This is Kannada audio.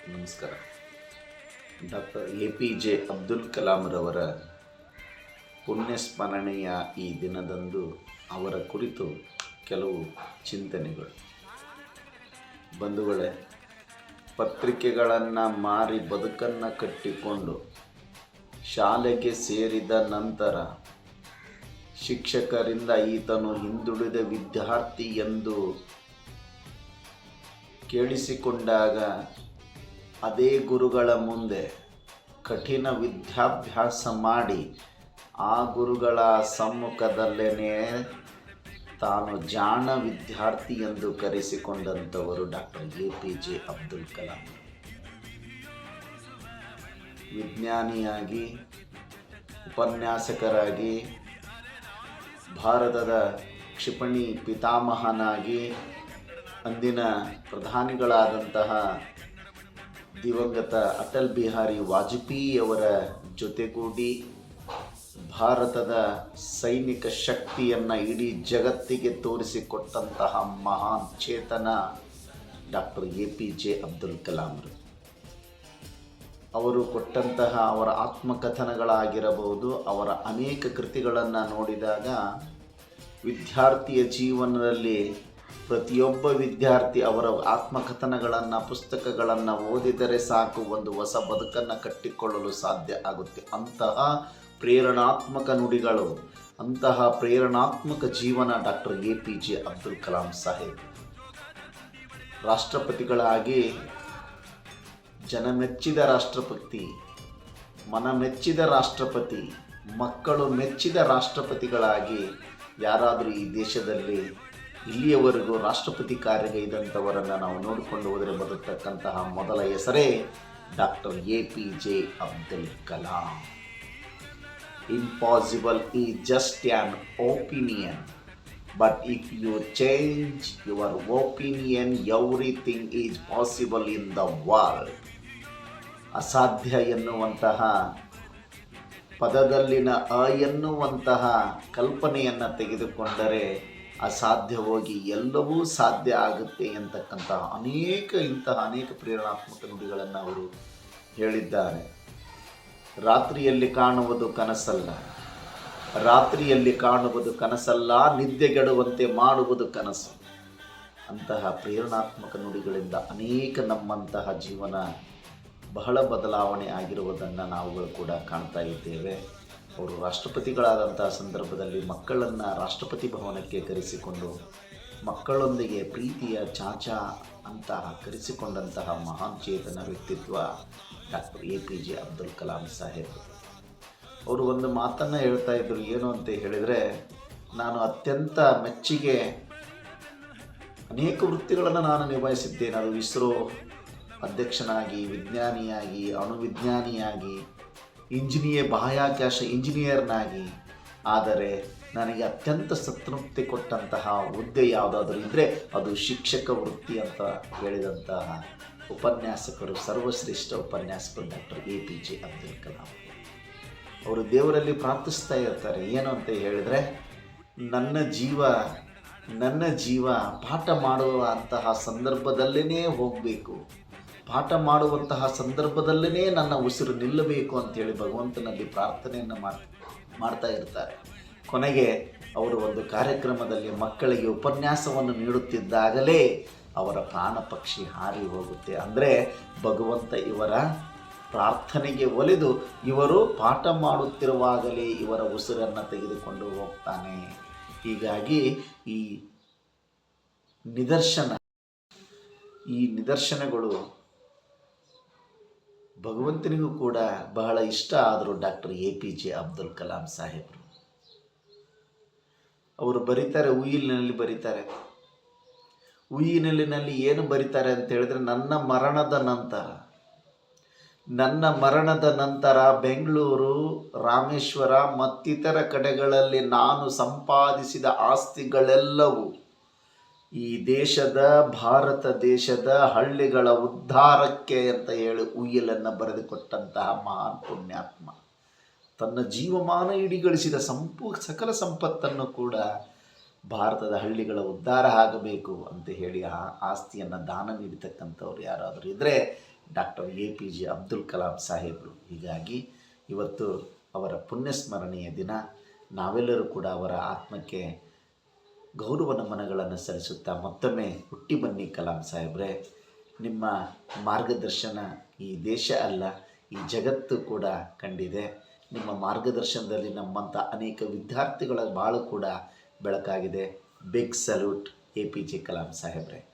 ನಮಸ್ಕಾರ. ಡಾಕ್ಟರ್ APJ ಅಬ್ದುಲ್ ಕಲಾಂರವರ ಪುಣ್ಯಸ್ಮರಣೆಯ ಈ ದಿನದಂದು ಅವರ ಕುರಿತು ಕೆಲವು ಚಿಂತನೆಗಳು. ಬಂಧುಗಳೇ, ಪತ್ರಿಕೆಗಳನ್ನು ಮಾರಿ ಬದುಕನ್ನು ಕಟ್ಟಿಕೊಂಡು ಶಾಲೆಗೆ ಸೇರಿದ ನಂತರ ಶಿಕ್ಷಕರಿಂದ ಈತನು ಹಿಂದುಳಿದ ವಿದ್ಯಾರ್ಥಿ ಎಂದು ಕೇಳಿಸಿಕೊಂಡಾಗ ಅದೇ ಗುರುಗಳ ಮುಂದೆ ಕಠಿಣ ವಿದ್ಯಾಭ್ಯಾಸ ಮಾಡಿ ಆ ಗುರುಗಳ ಸಮ್ಮುಖದಲ್ಲೇ ತಾನು ಜಾಣ ವಿದ್ಯಾರ್ಥಿ ಎಂದು ಕರೆಸಿಕೊಂಡಂಥವರು ಡಾಕ್ಟರ್ APJ ಅಬ್ದುಲ್ ಕಲಾಂ. ವಿಜ್ಞಾನಿಯಾಗಿ, ಉಪನ್ಯಾಸಕರಾಗಿ, ಭಾರತದ ಕ್ಷಿಪಣಿ ಪಿತಾಮಹನಾಗಿ, ಅಂದಿನ ಪ್ರಧಾನಿಗಳಾದಂತಹ ದಿವಂಗತ ಅಟಲ್ ಬಿಹಾರಿ ವಾಜಪೇಯಿಯವರ ಜೊತೆಗೂಡಿ ಭಾರತದ ಸೈನಿಕ ಶಕ್ತಿಯನ್ನು ಇಡೀ ಜಗತ್ತಿಗೆ ತೋರಿಸಿಕೊಟ್ಟಂತಹ ಮಹಾನ್ ಚೇತನ ಡಾಕ್ಟರ್ APJ ಅಬ್ದುಲ್ ಕಲಾಂರು. ಅವರು ಕೊಟ್ಟಂತಹ ಅವರ ಆತ್ಮಕಥನಗಳಾಗಿರಬಹುದು, ಅವರ ಅನೇಕ ಕೃತಿಗಳನ್ನು ನೋಡಿದಾಗ ವಿದ್ಯಾರ್ಥಿಯ ಜೀವನದಲ್ಲಿ ಪ್ರತಿಯೊಬ್ಬ ವಿದ್ಯಾರ್ಥಿ ಅವರ ಆತ್ಮಕಥನಗಳನ್ನು, ಪುಸ್ತಕಗಳನ್ನು ಓದಿದರೆ ಸಾಕು, ಒಂದು ಹೊಸ ಬದುಕನ್ನು ಕಟ್ಟಿಕೊಳ್ಳಲು ಸಾಧ್ಯ ಆಗುತ್ತೆ. ಅಂತಹ ಪ್ರೇರಣಾತ್ಮಕ ನುಡಿಗಳು, ಅಂತಹ ಪ್ರೇರಣಾತ್ಮಕ ಜೀವನ ಡಾಕ್ಟರ್ APJ ಅಬ್ದುಲ್ ಕಲಾಂ ಸಾಹೇಬ್. ರಾಷ್ಟ್ರಪತಿಗಳಾಗಿ ಜನಮೆಚ್ಚಿದ ರಾಷ್ಟ್ರಪತಿ, ಮನಮೆಚ್ಚಿದ ರಾಷ್ಟ್ರಪತಿ, ಮಕ್ಕಳು ಮೆಚ್ಚಿದ ರಾಷ್ಟ್ರಪತಿಗಳಾಗಿ ಯಾರಾದರೂ ಈ ದೇಶದಲ್ಲಿ ಇಲ್ಲಿಯವರೆಗೂ ರಾಷ್ಟ್ರಪತಿ ಕಾರ್ಯಗೈದಂಥವರನ್ನು ನಾವು ನೋಡಿಕೊಂಡು ಹೋದರೆ ಬರತಕ್ಕಂತಹ ಮೊದಲ ಹೆಸರೇ doctor APJ Abdul Kalam. Impossible is just an opinion, but if you change your opinion everything is possible in the world. ಅಸಾಧ್ಯ ಎನ್ನುವಂತಹ ಪದದಲ್ಲಿನ ಎನ್ನುವಂತಹ ಕಲ್ಪನೆಯನ್ನು ತೆಗೆದುಕೊಂಡರೆ ಅಸಾಧ್ಯ ಹೋಗಿ ಎಲ್ಲವೂ ಸಾಧ್ಯ ಆಗುತ್ತೆ ಎಂತಕ್ಕಂತಹ ಅನೇಕ ಪ್ರೇರಣಾತ್ಮಕ ನುಡಿಗಳನ್ನು ಅವರು ಹೇಳಿದ್ದಾರೆ. ರಾತ್ರಿಯಲ್ಲಿ ಕಾಣುವುದು ಕನಸಲ್ಲ, ರಾತ್ರಿಯಲ್ಲಿ ಕಾಣುವುದು ಕನಸಲ್ಲ, ನಿದ್ದೆಗೆಡುವಂತೆ ಮಾಡುವುದು ಕನಸು. ಅಂತಹ ಪ್ರೇರಣಾತ್ಮಕ ನುಡಿಗಳಿಂದ ಅನೇಕ ನಮ್ಮಂತಹ ಜೀವನ ಬಹಳ ಬದಲಾವಣೆ ಆಗಿರುವುದನ್ನು ನಾವುಗಳು ಕೂಡ ಕಾಣ್ತಾ ಇದ್ದೇವೆ. ಅವರು ರಾಷ್ಟ್ರಪತಿಗಳಾದಂತಹ ಸಂದರ್ಭದಲ್ಲಿ ಮಕ್ಕಳನ್ನು ರಾಷ್ಟ್ರಪತಿ ಭವನಕ್ಕೆ ಕರೆಸಿಕೊಂಡು ಮಕ್ಕಳೊಂದಿಗೆ ಪ್ರೀತಿಯ ಚಾಚಾ ಅಂತ ಕರೆಸಿಕೊಂಡಂತಹ ಮಹಾನ್ ಚೇತನ ವ್ಯಕ್ತಿತ್ವ ಡಾಕ್ಟರ್ APJ ಅಬ್ದುಲ್ ಕಲಾಂ ಸಾಹೇಬ್. ಅವರು ಒಂದು ಮಾತನ್ನು ಹೇಳ್ತಾ ಇದ್ದರು, ಏನು ಅಂತ ಹೇಳಿದರೆ, ನಾನು ಅತ್ಯಂತ ಮೆಚ್ಚಿಗೆ ಅನೇಕ ವೃತ್ತಿಗಳನ್ನು ನಾನು ನಿಭಾಯಿಸಿದ್ದೇನೆ. ಅದು ಇಸ್ರೋ ಅಧ್ಯಕ್ಷನಾಗಿ, ವಿಜ್ಞಾನಿಯಾಗಿ, ಅಣುವಿಜ್ಞಾನಿಯಾಗಿ, ಬಾಹ್ಯಾಕಾಶ ಇಂಜಿನಿಯರ್ನಾಗಿ. ಆದರೆ ನನಗೆ ಅತ್ಯಂತ ಸಂತೃಪ್ತಿ ಕೊಟ್ಟಂತಹ ಹುದ್ದೆ ಯಾವುದಾದ್ರೂ ಇದ್ದರೆ ಅದು ಶಿಕ್ಷಕ ವೃತ್ತಿ ಅಂತ ಹೇಳಿದಂತಹ ಉಪನ್ಯಾಸಕರು, ಸರ್ವಶ್ರೇಷ್ಠ ಉಪನ್ಯಾಸಕರು ಡಾಕ್ಟರ್ APJ ಅಬ್ದುಲ್ ಕಲಾಂ. ಅವರು ದೇವರಲ್ಲಿ ಪ್ರಾರ್ಥಿಸ್ತಾ ಇರ್ತಾರೆ, ಏನು ಅಂತ ಹೇಳಿದರೆ, ನನ್ನ ಜೀವ ಪಾಠ ಮಾಡುವಂತಹ ಸಂದರ್ಭದಲ್ಲೇ ಹೋಗಬೇಕು, ಪಾಠ ಮಾಡುವಂತಹ ಸಂದರ್ಭದಲ್ಲೇ ನನ್ನ ಉಸಿರು ನಿಲ್ಲಬೇಕು ಅಂತೇಳಿ ಭಗವಂತನಲ್ಲಿ ಪ್ರಾರ್ಥನೆಯನ್ನು ಮಾಡ್ತಾ ಇರ್ತಾರೆ. ಕೊನೆಗೆ ಅವರು ಒಂದು ಕಾರ್ಯಕ್ರಮದಲ್ಲಿ ಮಕ್ಕಳಿಗೆ ಉಪನ್ಯಾಸವನ್ನು ನೀಡುತ್ತಿದ್ದಾಗಲೇ ಅವರ ಪ್ರಾಣ ಪಕ್ಷಿ ಹಾರಿ ಹೋಗುತ್ತೆ. ಅಂದರೆ ಭಗವಂತ ಇವರ ಪ್ರಾರ್ಥನೆಗೆ ಒಲಿದು ಇವರು ಪಾಠ ಮಾಡುತ್ತಿರುವಾಗಲೇ ಇವರ ಉಸಿರನ್ನು ತೆಗೆದುಕೊಂಡು ಹೋಗ್ತಾನೆ. ಹೀಗಾಗಿ ಈ ನಿದರ್ಶನಗಳು ಭಗವಂತನಿಗೂ ಕೂಡ ಬಹಳ ಇಷ್ಟ ಆದರು ಡಾಕ್ಟರ್ APJ ಅಬ್ದುಲ್ ಕಲಾಂ ಸಾಹೇಬರು. ಅವರು ಬರೀತಾರೆ, ಉಯಿಲಿನಲ್ಲಿ ಬರೀತಾರೆ. ಉಯಿಲಿನಲ್ಲಿ ಏನು ಬರೀತಾರೆ ಅಂತ ಹೇಳಿದ್ರೆ, ನನ್ನ ಮರಣದ ನಂತರ ಬೆಂಗಳೂರು, ರಾಮೇಶ್ವರ ಮತ್ತಿತರ ಕಡೆಗಳಲ್ಲಿ ನಾನು ಸಂಪಾದಿಸಿದ ಆಸ್ತಿಗಳೆಲ್ಲವೂ ಈ ಭಾರತ ದೇಶದ ಹಳ್ಳಿಗಳ ಉದ್ಧಾರಕ್ಕೆ ಅಂತ ಹೇಳಿ ಉಯ್ಯಲನ್ನು ಬರೆದುಕೊಟ್ಟಂತಹ ಮಹಾನ್ ಪುಣ್ಯಾತ್ಮ. ತನ್ನ ಜೀವಮಾನ ಇಡೀ ಗಳಿಸಿದ ಸಕಲ ಸಂಪತ್ತನ್ನು ಕೂಡ ಭಾರತದ ಹಳ್ಳಿಗಳ ಉದ್ಧಾರ ಆಗಬೇಕು ಅಂತ ಹೇಳಿ ಆ ಆಸ್ತಿಯನ್ನು ದಾನ ನೀಡತಕ್ಕಂಥವ್ರು ಯಾರಾದರೂ ಇದ್ದರೆ ಡಾಕ್ಟರ್ APJ ಅಬ್ದುಲ್ ಕಲಾಂ ಸಾಹೇಬರು. ಹೀಗಾಗಿ ಇವತ್ತು ಅವರ ಪುಣ್ಯಸ್ಮರಣೆಯ ದಿನ. ನಾವೆಲ್ಲರೂ ಕೂಡ ಅವರ ಆತ್ಮಕ್ಕೆ ಗೌರವ ನಮನಗಳನ್ನು ಸಲ್ಲಿಸುತ್ತಾ ಮತ್ತೊಮ್ಮೆ ಹುಟ್ಟಿ ಬನ್ನಿ ಕಲಾಂ ಸಾಹೇಬ್ರೆ. ನಿಮ್ಮ ಮಾರ್ಗದರ್ಶನ ಈ ದೇಶ ಅಲ್ಲ, ಈ ಜಗತ್ತು ಕೂಡ ಕಂಡಿದೆ. ನಿಮ್ಮ ಮಾರ್ಗದರ್ಶನದಲ್ಲಿ ನಮ್ಮಂಥ ಅನೇಕ ವಿದ್ಯಾರ್ಥಿಗಳ ಬಾಳು ಕೂಡ ಬೆಳಕಾಗಿದೆ. ಬಿಗ್ ಸಲ್ಯೂಟ್ APJ ಕಲಾಂ ಸಾಹೇಬ್ರೆ.